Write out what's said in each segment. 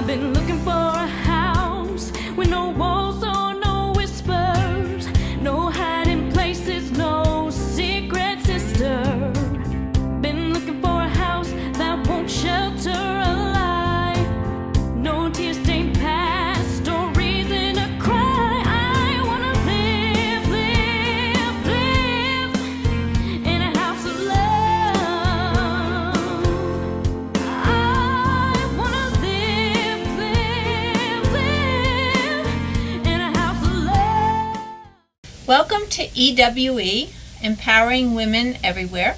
I've been looking for a house with no walls or no whispers, no hiding places, no secret sister. Been looking for a house that won't shelter a lie, no tear-stained past or reason to cry. I wanna live, live, live in a house of love. I wanna live, live, live in a house of love. Welcome to EWE, Empowering Women Everywhere.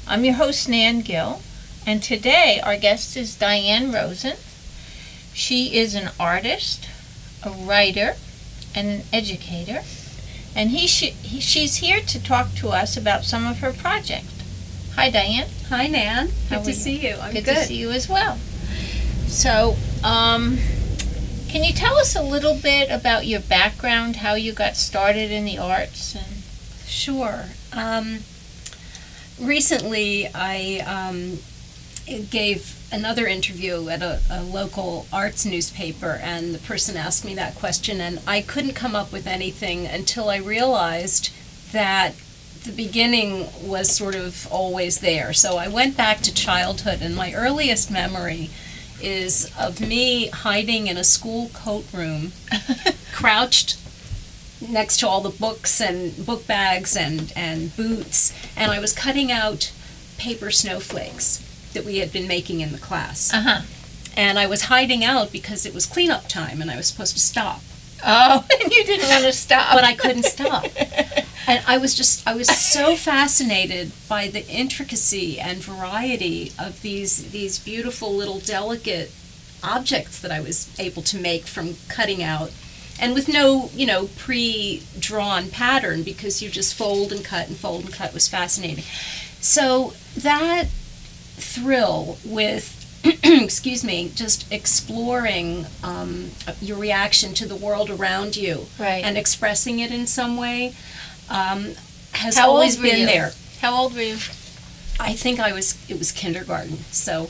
I'm your host, Nan Gill, and today our guest is Diane Rosen. She is an artist, a writer, and an educator, and she's here to talk to us about some of her projects. Hi, Diane. Hi, Nan. How Good are to you? see you. I'm Good to see you as well. So, can you tell us a little bit about your background, how you got started in the arts? And Sure. Recently, I gave another interview at a local arts newspaper, and the person asked me that question, and I couldn't come up with anything until I realized that the beginning was sort of always there. So I went back to childhood, and my earliest memory is of me hiding in a school coat room, crouched next to all the books and book bags and boots, and I was cutting out paper snowflakes that we had been making in the class. And I was hiding out because it was cleanup time and I was supposed to stop. Oh, and you didn't want to stop. But I couldn't stop. And I was so fascinated by the intricacy and variety of these beautiful little delicate objects that I was able to make from cutting out, and with no, pre-drawn pattern, because you just fold and cut was fascinating. So that thrill with excuse me, just exploring your reaction to the world around you, Right. and expressing it in some way, has How always old were been you? there. How old were you? I think it was kindergarten, so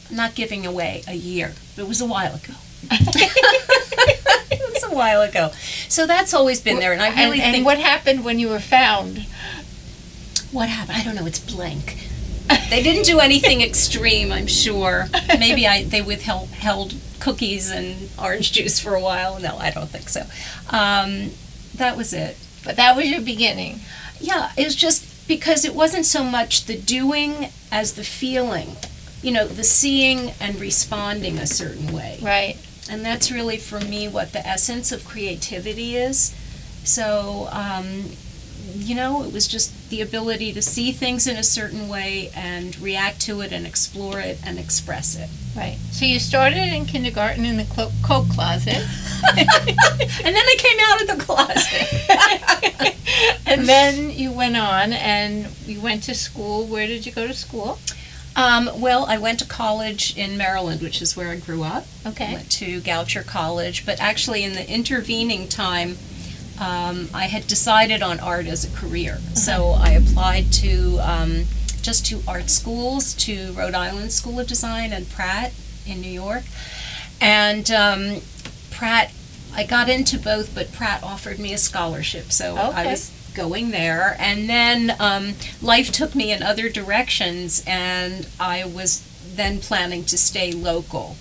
I'm not giving away a year, but it was a while ago. It was a while ago. So that's always been there, and I really and think... what happened when you were found? What happened? I don't know, it's blank. They didn't do anything extreme, I'm sure. Maybe they withheld cookies and orange juice for a while. No, I don't think so. That was it. But that was your beginning. Yeah, it was just because it wasn't so much the doing as the feeling. The seeing and responding a certain way. Right. And that's really, for me, what the essence of creativity is. So, it was just the ability to see things in a certain way and react to it and explore it and express it. Right. So you started in kindergarten in the coat closet. And then I came out of the closet. And then you went on and you went to school. Where did you go to school? Well, I went to college in Maryland, which is where I grew up. Okay. I went to Goucher College, but actually in the intervening time, I had decided on art as a career. So I applied to just to art schools, to Rhode Island School of Design and Pratt in New York. And Pratt, I got into both, but Pratt offered me a scholarship, so I Okay. was going there. And then life took me in other directions, and I was then planning to stay local.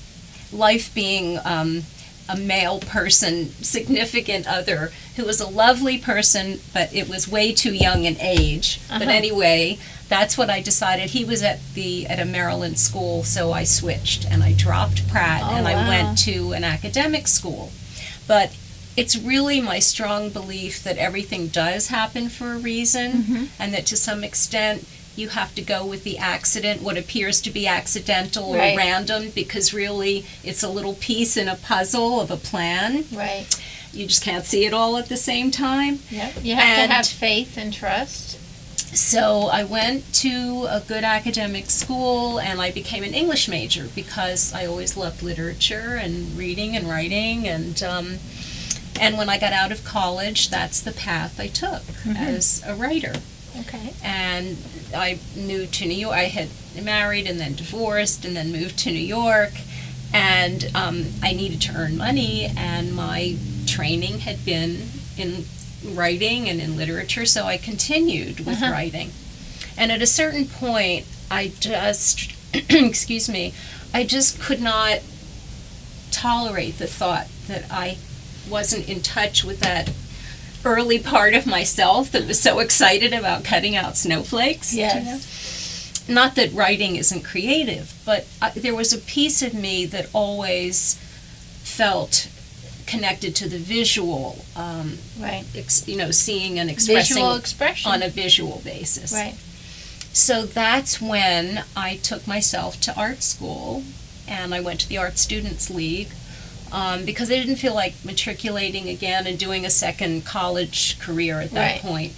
Life being a male person, significant other, who was a lovely person, but it was way too young in age. But anyway, that's what I decided. He was at a Maryland school, so I switched, and I dropped Pratt, and I wow. went to an academic school. But it's really my strong belief that everything does happen for a reason, and that to some extent you have to go with the accident, what appears to be accidental or Right. random, because really it's a little piece in a puzzle of a plan. Right. You just can't see it all at the same time. Yep. You have And- to have faith and trust. So I went to a good academic school, and I became an English major because I always loved literature and reading and writing, and when I got out of college, that's the path I took as a writer. Okay. And I moved to New York. I had married and then divorced and then moved to New York, And I needed to earn money, and my training had been in writing and in literature, so I continued with writing. And at a certain point, I just, excuse me, I just could not tolerate the thought that I wasn't in touch with that early part of myself that was so excited about cutting out snowflakes. Yes. Not that writing isn't creative, but there was a piece of me that always felt connected to the visual, Right. Seeing and expressing Visual expression. on a visual basis. Right. So that's when I took myself to art school, and I went to the Art Students League, because I didn't feel like matriculating again and doing a second college career at that Right. point.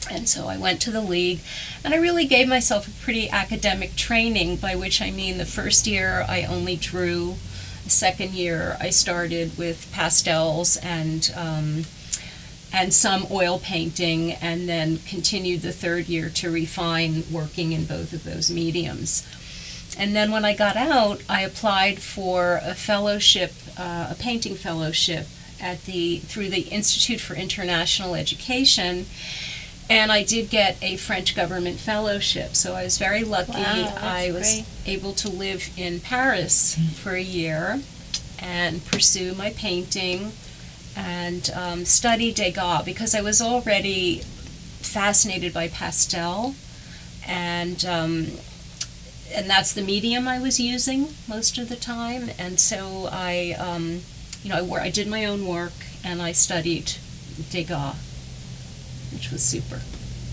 And so I went to the league, and I really gave myself a pretty academic training, by which I mean the first year I only drew. The second year I started with pastels and some oil painting, and then continued the third year to refine working in both of those mediums. And then when I got out, I applied for a fellowship, a painting fellowship through the Institute for International Education. And I did get a French government fellowship, so I was very lucky. Wow, that's I was great. able to live in Paris for a year and pursue my painting and study Degas, because I was already fascinated by pastel, and that's the medium I was using most of the time. And so I did my own work, and I studied Degas, which was super.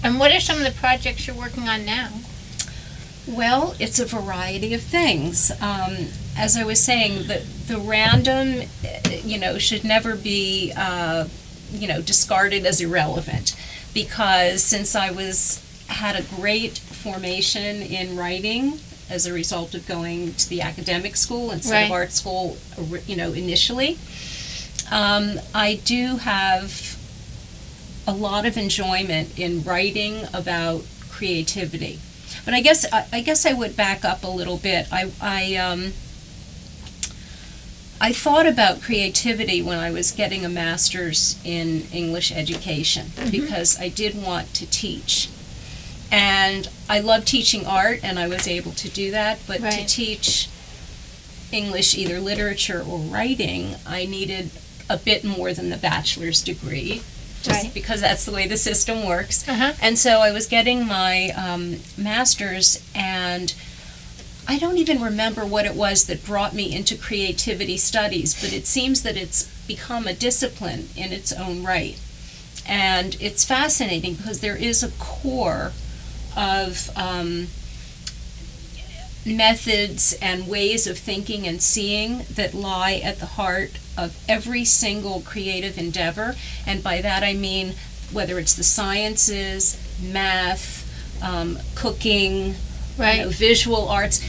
And what are some of the projects you're working on now? Well, it's a variety of things. As I was saying, the random, should never be, discarded as irrelevant, because since I had a great formation in writing as a result of going to the academic school instead of Right. art school, initially, I do have a lot of enjoyment in writing about creativity. But I guess I would back up a little bit. I thought about creativity when I was getting a master's in English education, because I did want to teach. And I love teaching art, and I was able to do that, but to Right. teach English, either literature or writing, I needed a bit more than the bachelor's degree, just Right. because that's the way the system works. Uh-huh. And so I was getting my master's, and I don't even remember what it was that brought me into creativity studies, but it seems that it's become a discipline in its own right. And it's fascinating because there is a core of methods and ways of thinking and seeing that lie at the heart of every single creative endeavor. And by that I mean whether it's the sciences, math, cooking, Right. visual arts.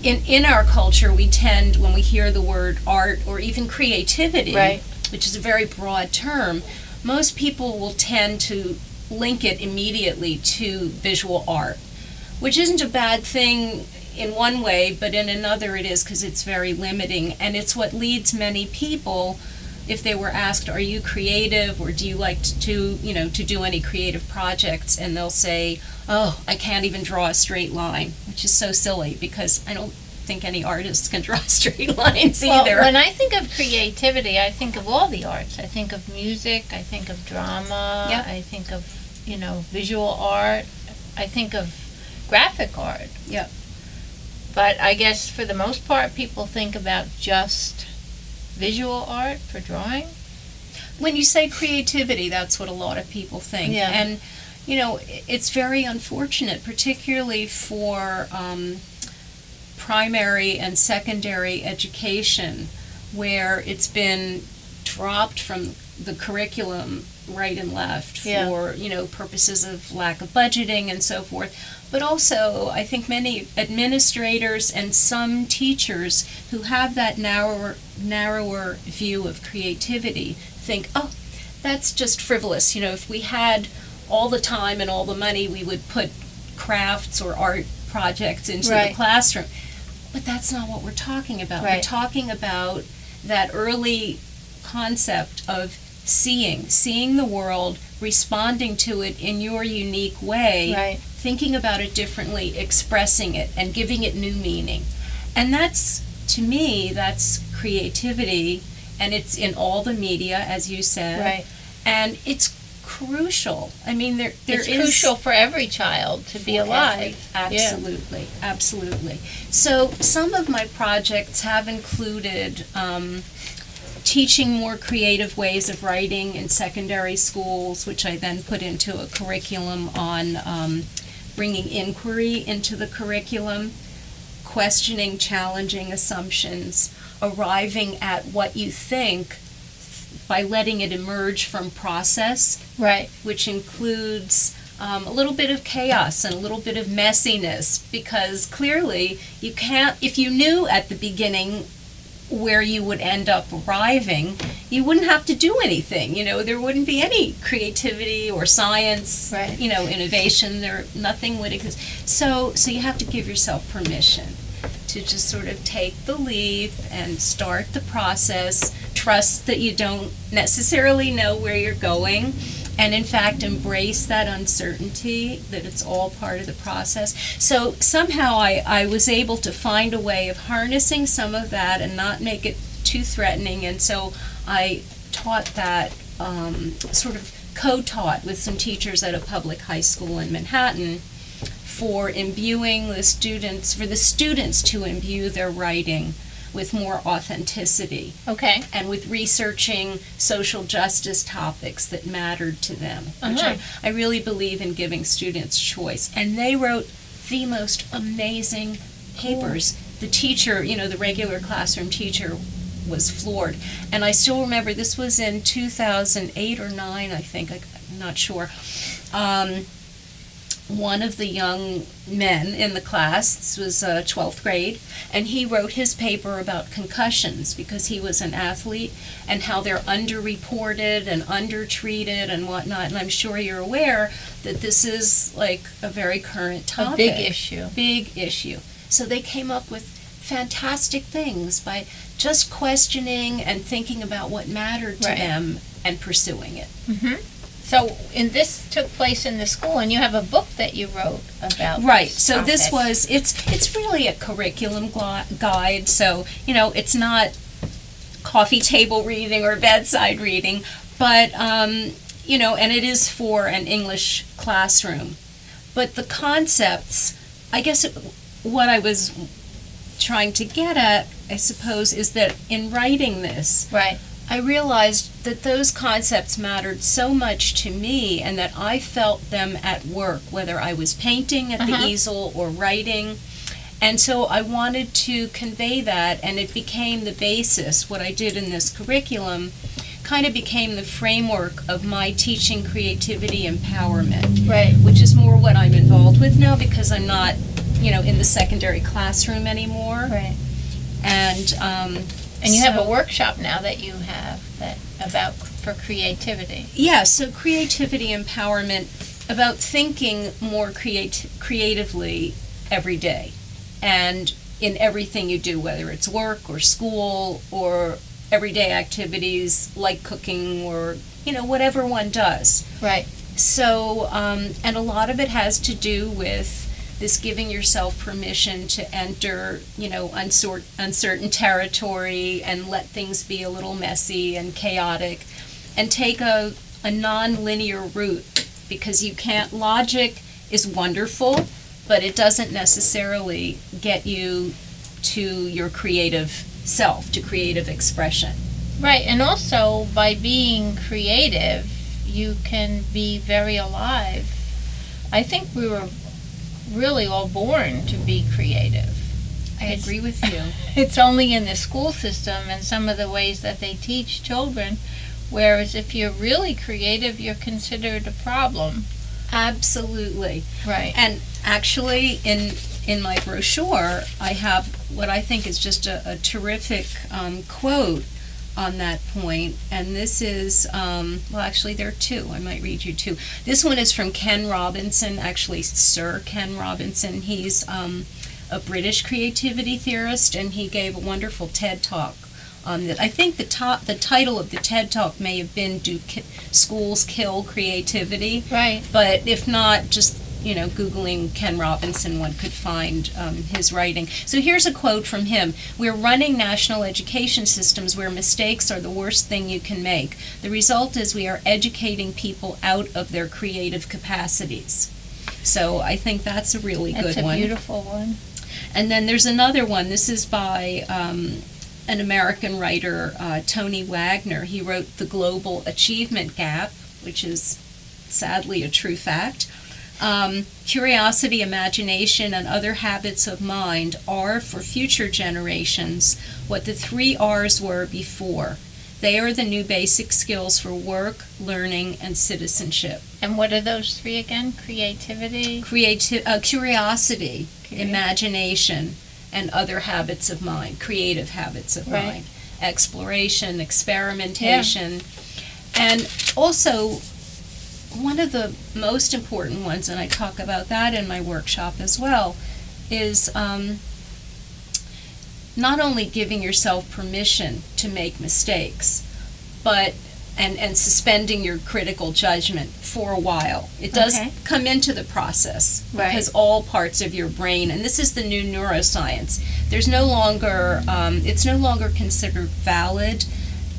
In our culture, we tend, when we hear the word art or even creativity, Right. which is a very broad term, most people will tend to link it immediately to visual art, which isn't a bad thing in one way, but in another it is, because it's very limiting, and it's what leads many people, if they were asked, are you creative, or do you like to do any creative projects, and they'll say, oh, I can't even draw a straight line, which is so silly, because I don't think any artists can draw straight lines either. Well, when I think of creativity, I think of all the arts. I think of music, I think of drama, Yep. I think of, visual art, I think of graphic art. Yep. But I guess for the most part, people think about just visual art for drawing. When you say creativity, that's what a lot of people think. Yeah. And, it's very unfortunate, particularly for primary and secondary education, where it's been dropped from the curriculum right and left Yeah. for, purposes of lack of budgeting and so forth. But also, I think many administrators and some teachers who have that narrower view of creativity think, oh, that's just frivolous. If we had all the time and all the money, we would put crafts or art projects into Right. the classroom. But that's not what we're talking about. Right. We're talking about that early concept of seeing the world, responding to it in your unique way, Right. thinking about it differently, expressing it, and giving it new meaning. And that's, to me, that's creativity, and it's in all the media, as you said. Right. And it's crucial. I mean, there It's is crucial for every child to be alive. Absolutely, absolutely. So some of my projects have included teaching more creative ways of writing in secondary schools, which I then put into a curriculum on bringing inquiry into the curriculum, questioning, challenging assumptions, arriving at what you think by letting it emerge from process, Right. which includes a little bit of chaos and a little bit of messiness, because clearly you can't, if you knew at the beginning where you would end up arriving, you wouldn't have to do anything. There wouldn't be any creativity or science, Right. Innovation. Nothing would exist. So you have to give yourself permission to just sort of take the leap and start the process, trust that you don't necessarily know where you're going, and in fact embrace that uncertainty, that it's all part of the process. So somehow I was able to find a way of harnessing some of that and not make it too threatening, and so I taught that, sort of co-taught with some teachers at a public high school in Manhattan, for imbuing the students, for the students to imbue their writing with more authenticity, Okay. and with researching social justice topics that mattered to them, which Uh-huh. I really believe in giving students choice. And they wrote the most amazing papers. The teacher, the regular classroom teacher, was floored. And I still remember, this was in 2008 or 9, I think, I'm not sure. One of the young men in the class, this was 12th grade, and he wrote his paper about concussions because he was an athlete and how they're underreported and undertreated and whatnot. And I'm sure you're aware that this is like a very current topic. A big issue. Big issue. So they came up with fantastic things by just questioning and thinking about what mattered to Right. them and pursuing it. Mm-hmm. So, this took place in the school, and you have a book that you wrote about. Right. this So this topic. was it's really a curriculum guide. So it's not coffee table reading or bedside reading, but and it is for an English classroom. But the concepts, I guess, what I was trying to get at, I suppose, is that in writing this, Right. I realized that those concepts mattered so much to me, and that I felt them at work, whether I was painting at the Uh-huh. easel or writing. And so I wanted to convey that, and it became the basis. What I did in this curriculum kind of became the framework of my teaching creativity empowerment, Right. which is more what I'm involved with now because I'm not, in the secondary classroom anymore. Right. And you have a so- workshop now that you have for creativity. Yeah, so creativity empowerment, about thinking more creatively every day, and in everything you do, whether it's work or school or everyday activities like cooking or whatever one does. Right. So and a lot of it has to do with this giving yourself permission to enter, uncertain territory and let things be a little messy and chaotic, and take a non-linear route, because you can't, logic is wonderful, but it doesn't necessarily get you to your creative self, to creative expression. Right, and also by being creative, you can be very alive. I think we were really all born to be creative. I agree with you. It's only in the school system and some of the ways that they teach children, whereas if you're really creative, you're considered a problem. Absolutely. Right. And actually, in my brochure, I have what I think is just a terrific quote on that point. And this is, well, actually, there are two. I might read you two. This one is from Ken Robinson, actually, Sir Ken Robinson. He's a British creativity theorist, and he gave a wonderful TED Talk on that. I think the title of the TED Talk may have been "Do Schools Kill Creativity?" Right. But if not, just Googling Ken Robinson, one could find his writing. So here's a quote from him. "We're running national education systems where mistakes are the worst thing you can make. The result is we are educating people out of their creative capacities." So I think that's a really good one. That's a beautiful one. And then there's another one. This is by an American writer, Tony Wagner. He wrote The Global Achievement Gap, which is sadly a true fact. Curiosity, imagination, and other habits of mind are, for future generations, what the 3 R's were before. They are the new basic skills for work, learning, and citizenship. And what are those 3 again? Creativity? Curiosity, imagination, and other habits of mind, creative habits of mind. Exploration, experimentation. And also, one of the most important ones, and I talk about that in my workshop as well, is not only giving yourself permission to make mistakes, but and suspending your critical judgment for a while. It does come into the process, because all parts of your brain, and this is the new neuroscience, there's no longer it's no longer considered valid.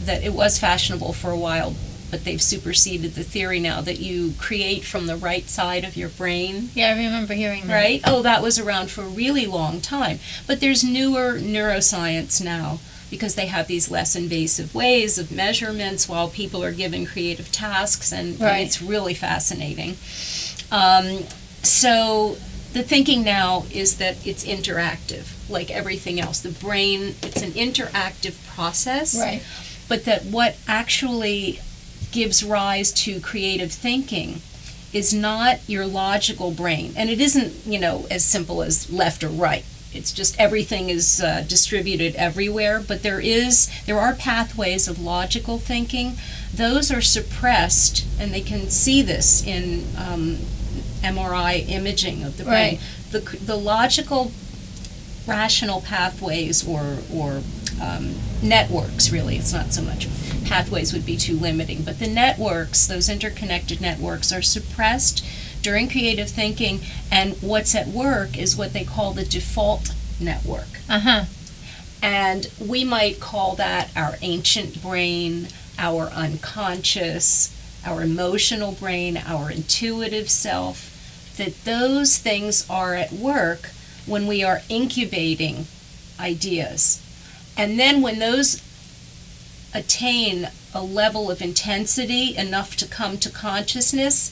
That it was fashionable for a while, but they've superseded the theory now that you create from the right side of your brain. Yeah, I remember hearing that. Right? Oh, that was around for a really long time. But there's newer neuroscience now, because they have these less invasive ways of measurements while people are given creative tasks, and it's really fascinating. So the thinking now is that it's interactive, like everything else. The brain, it's an interactive process. Right. But that what actually gives rise to creative thinking is not your logical brain. And it isn't, as simple as left or right. It's just everything is distributed everywhere. But there are pathways of logical thinking. Those are suppressed, and they can see this in MRI imaging of the brain. The logical, rational pathways or networks, really, it's not so much pathways would be too limiting, but the networks, those interconnected networks, are suppressed during creative thinking, and what's at work is what they call the default network. And we might call that our ancient brain, our unconscious, our emotional brain, our intuitive self, that those things are at work when we are incubating ideas. And then when those attain a level of intensity enough to come to consciousness,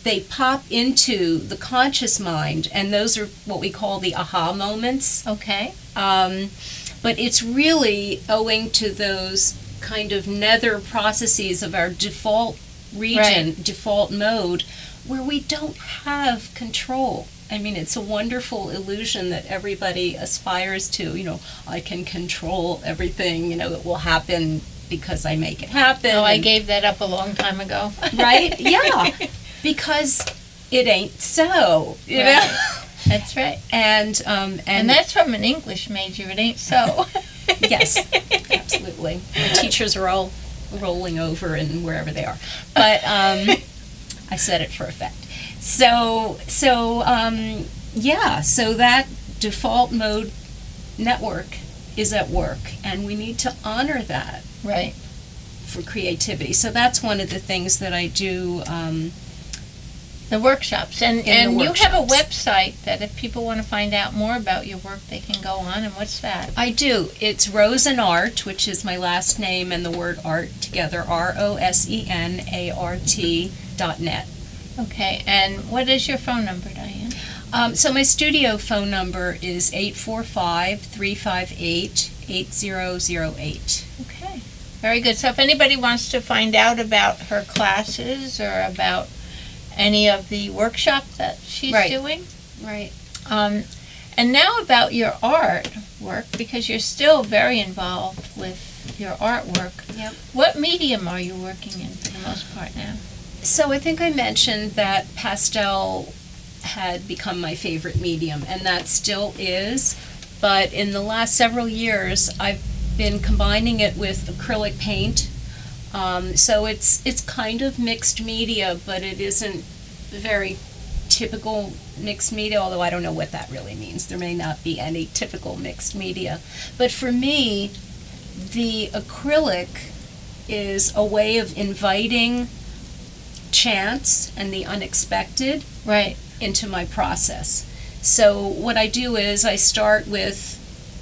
they pop into the conscious mind, and those are what we call the aha moments. Okay. But it's really owing to those kind of nether processes of our default region, default mode, where we don't have control. I mean, it's a wonderful illusion that everybody aspires to. I can control everything, it will happen because I make it happen. Oh, I gave that up a long time ago. Right? Yeah. Because it ain't so, you know? That's right. And that's from an English major, it ain't so. Yes, absolutely. My teachers are all rolling over and wherever they are. But I said it for effect. So that default mode network is at work, and we need to honor that for creativity. So that's one of the things that I do. The workshops. And you have a website that if people want to find out more about your work, they can go on, and what's that? I do. It's RosenArt, which is my last name and the word art together, RosenArt.net. Okay, and what is your phone number, Diane? So my studio phone number is 845-358-8008. Okay, very good. So if anybody wants to find out about her classes or about any of the workshop that she's doing. Right. And now about your art work, because you're still very involved with your artwork. Yep. What medium are you working in for the most part now? So I think I mentioned that pastel had become my favorite medium, and that still is. But in the last several years, I've been combining it with acrylic paint. So it's kind of mixed media, but it isn't very typical mixed media, although I don't know what that really means. There may not be any typical mixed media. But for me, the acrylic is a way of inviting chance and the unexpected Right. into my process. So what I do is I start with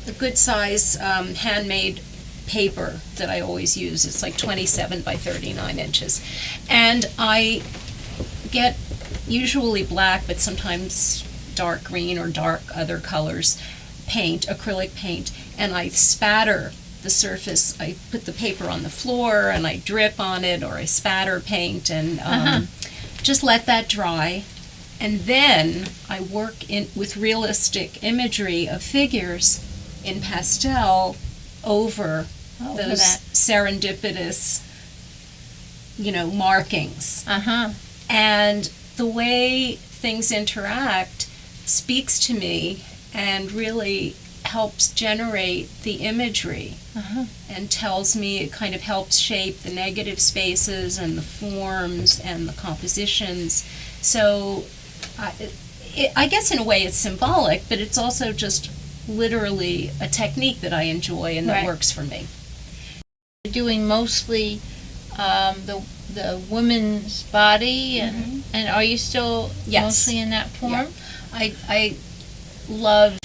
a good size handmade paper that I always use. It's like 27 by 39 inches. And I get usually black, but sometimes dark green or dark other colors, paint, acrylic paint, and I spatter the surface. I put the paper on the floor and I drip on it, or I spatter paint and just let that dry. And then I work with realistic imagery of figures in pastel over those that. serendipitous, markings. And the way things interact speaks to me and really helps generate the imagery and tells me, it kind of helps shape the negative spaces and the forms and the compositions. So I guess in a way it's symbolic, but it's also just literally a technique that I enjoy and that Right. works for me. You're doing mostly the woman's body, and are you still Yes. mostly in that form? I love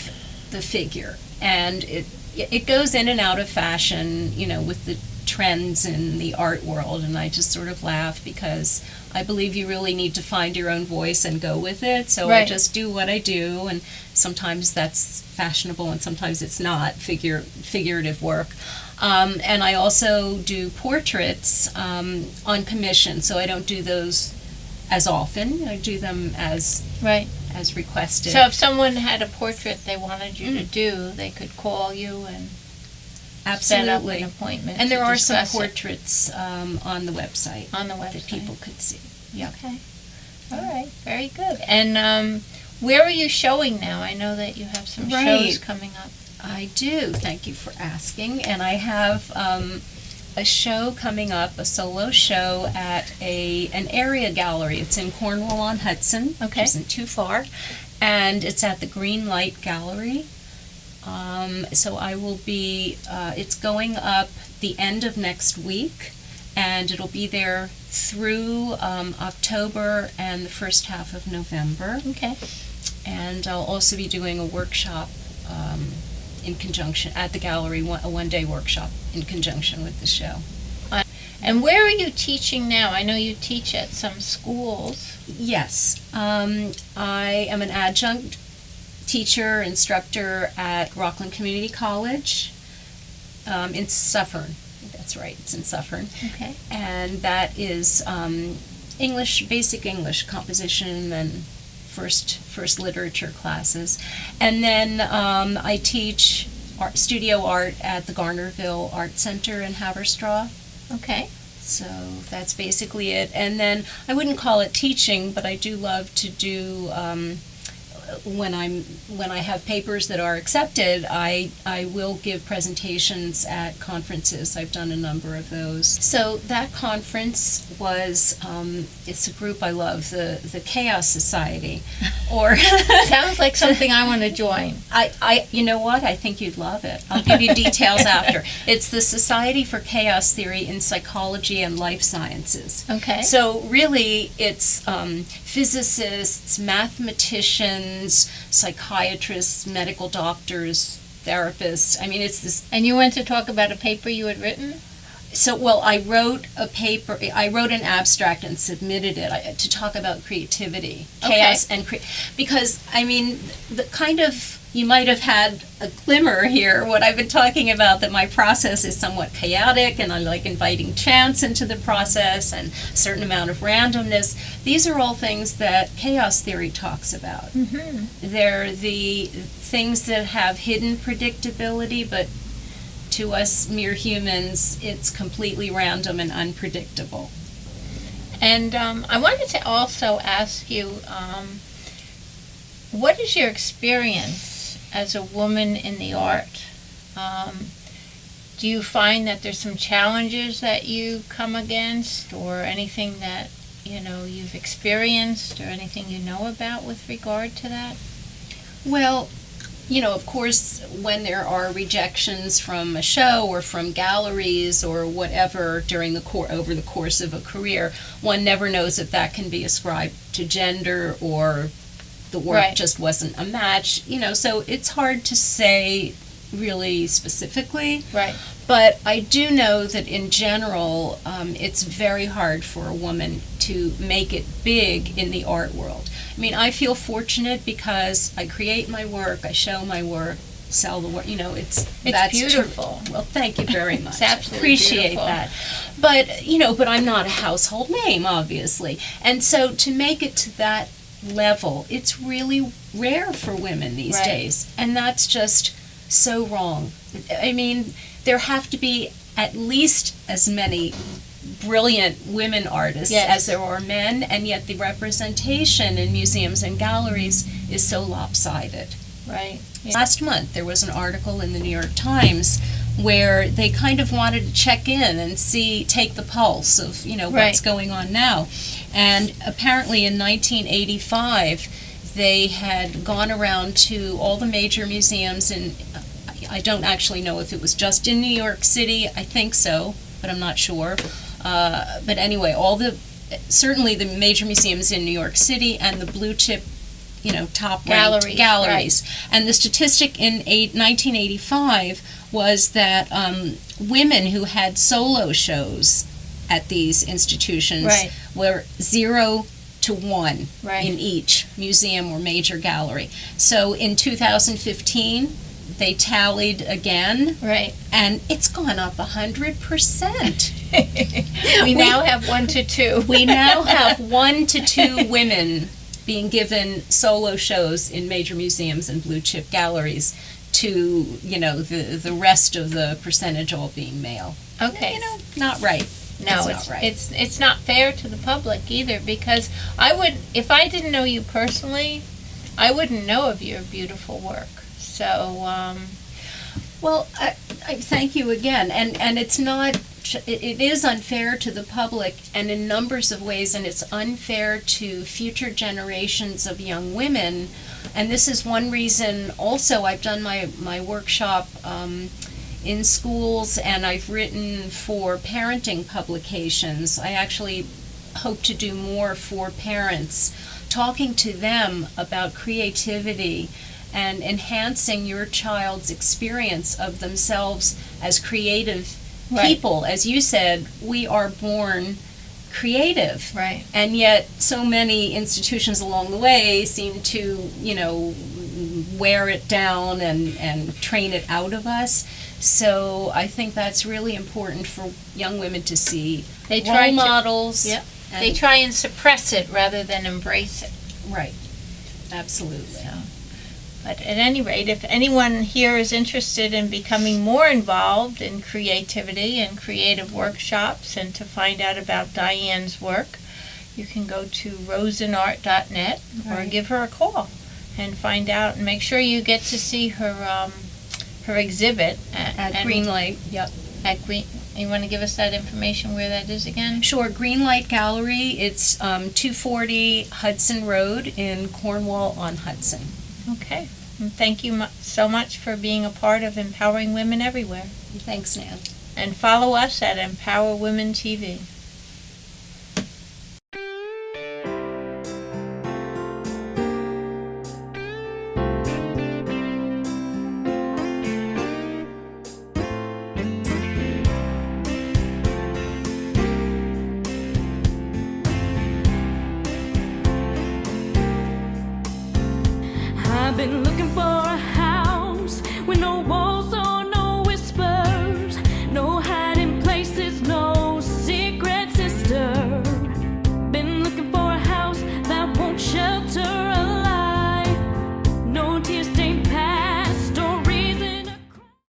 the figure, and it goes in and out of fashion, with the trends in the art world, and I just sort of laugh because I believe you really need to find your own voice and go with it. So I Right. just do what I do, and sometimes that's fashionable and sometimes it's not figurative work. And I also do portraits on commission, so I don't do those as often. I do them as Right. requested. So if someone had a portrait they wanted you to do, they could call you and set up Absolutely. an appointment. And there to are some discuss it portraits on the website on the website. that people could see. Yeah. Okay. All right. Very good. And where are you showing now? I know that you have some shows Right. coming up. I do. Thank you for asking. And I have a show coming up, a solo show at an area gallery. It's in Cornwall-on-Hudson, Okay. which isn't too far, and it's at the Green Light Gallery. So I will be. It's going up the end of next week, and it'll be there through October and the first half of November. Okay. And I'll also be doing a workshop in conjunction at the gallery, a one-day workshop in conjunction with the show. And where are you teaching now? I know you teach at some schools. Yes, I am an adjunct teacher, instructor at Rockland Community College in Suffern. That's right, it's in Suffern. Okay. And that is English, basic English composition and first literature classes. And then I teach studio art at the Garnerville Art Center in Haverstraw. Okay. So that's basically it. And then I wouldn't call it teaching, but I do love to do when I have papers that are accepted, I will give presentations at conferences. I've done a number of those. So that conference was it's a group I love, the Chaos Society, or Sounds like something I want to join. I you know what? I think you'd love it. I'll give you details after. It's the Society for Chaos Theory in Psychology and Life Sciences. Okay. So really, it's physicists, mathematicians, psychiatrists, medical doctors, therapists. I mean, it's this. And you went to talk about a paper you had written? So, well, I wrote a paper. I wrote an abstract and submitted it to talk about creativity, chaos, and because I mean, the kind of. You might have had a glimmer here, what I've been talking about, that my process is somewhat chaotic and I like inviting chance into the process and a certain amount of randomness. These are all things that chaos theory talks about. Mm-hmm. They're the things that have hidden predictability, but to us mere humans, it's completely random and unpredictable. And I wanted to also ask you, what is your experience as a woman in the art? Do you find that there's some challenges that you come against, or anything that, you've experienced, or anything you know about with regard to that? Well, of course, when there are rejections from a show or from galleries or whatever during over the course of a career, one never knows if that can be ascribed to gender or the work Right. just wasn't a match. So it's hard to say really specifically. Right. But I do know that in general, it's very hard for a woman to make it big in the art world. I mean, I feel fortunate because I create my work, I show my work, sell the work. It's beautiful. Well, thank you very much. It's absolutely Appreciate beautiful. that. But I'm not a household name, obviously, and so to make it to that level, it's really rare for women these Right. days, and that's just so wrong. I mean, there have to be at least as many brilliant women artists Yes. as there are men, and yet the representation in museums and galleries is so lopsided. Right. Yeah. Last month there was an article in the New York Times where they kind of wanted to check in and take the pulse of what's Right. going on now. And apparently in 1985 they had gone around to all the major museums, and I don't actually know if it was just in New York City. I think so, but I'm not sure. But anyway, certainly the major museums in New York City and the blue chip, top ranked galleries. Right. And the statistic in 1985 was that women who had solo shows at these institutions Right. were 0 to 1 Right. in each museum or major gallery. So in 2015, they tallied again, Right. and it's gone up 100%. We now have 1 to 2. We now have 1 to 2 women being given solo shows in major museums and blue chip galleries to, the rest of the percentage all being male. Okay. Not right. No, It's not right. it's not fair to the public either, because if I didn't know you personally, I wouldn't know of your beautiful work. So, Well, I thank you again, and it's not. It is unfair to the public, and in numbers of ways, and it's unfair to future generations of young women. And this is one reason. Also, I've done my workshop in schools, and I've written for parenting publications. I actually hope to do more for parents, talking to them about creativity and enhancing your child's experience of themselves as creative Right. people. As you said, we are born creative. right. And yet so many institutions along the way seem to, wear it down and train it out of us. So I think that's really important for young women to see They role try to- models. Yep. and- They try and suppress it rather than embrace it. Right. Absolutely. So, but at any rate, if anyone here is interested in becoming more involved in creativity and creative workshops, and to find out about Diane's work, you can go to rosenart.net or Right. give her a call and find out, and make sure you get to see her exhibit At and- Greenlight. Yep. At Green. You want to give us that information where that is again? Sure. Greenlight Gallery. It's 240 Hudson Road in Cornwall-on-Hudson. Okay. And thank you so much for being a part of Empowering Women Everywhere. Thanks, Nan. And follow us at Empower Women TV.